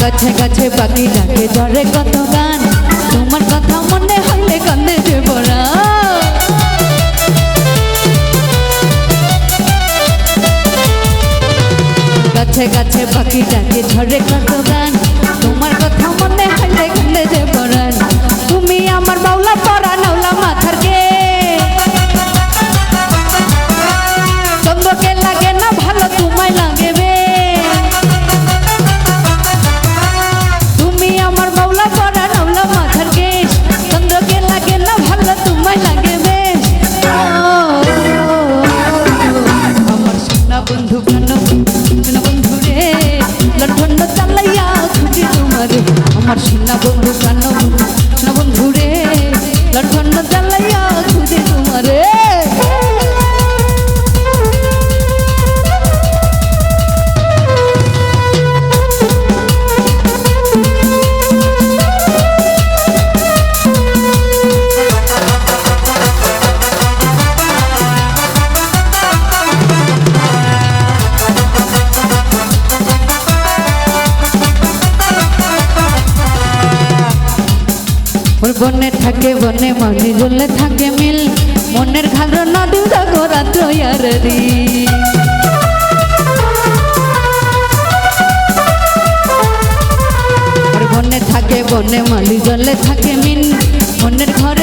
গাছে গাছে পাখি ডাকে ঝরে কত গান তোমার কথা মনে হইলে কান্দে যে পড়া গাছে গাছে পাখি ডাকে ঝরে কত গান তোমার কথা মনে হইলে কান্দে যে পড়ান তুমি আমার বাউলা পরা নাওলা মাথার কে চন্দ্রকে লাগে না ভালো তোমায় লাগে বে তুমি আমার বাউলা পরা নাওলা মাথার কে চন্দ্রকে লাগে না ভালো তোমায় লাগে বে আমার সোনা বন্ধু কেন বন্ধু রে লণ্ঠন চালাইয়া খুঁজি তোমারে আমার সোনা বন্ধু কেন বন্ধু রে লণ্ঠন চালাইয়া খুঁজি তোমারে বনে থাকে বনে মাঝি জলে থাকে মিল মনের ঘাল নদী গোরা তৈরি বনে থাকে বনে মালি জলে থাকে মিল মনের ঘর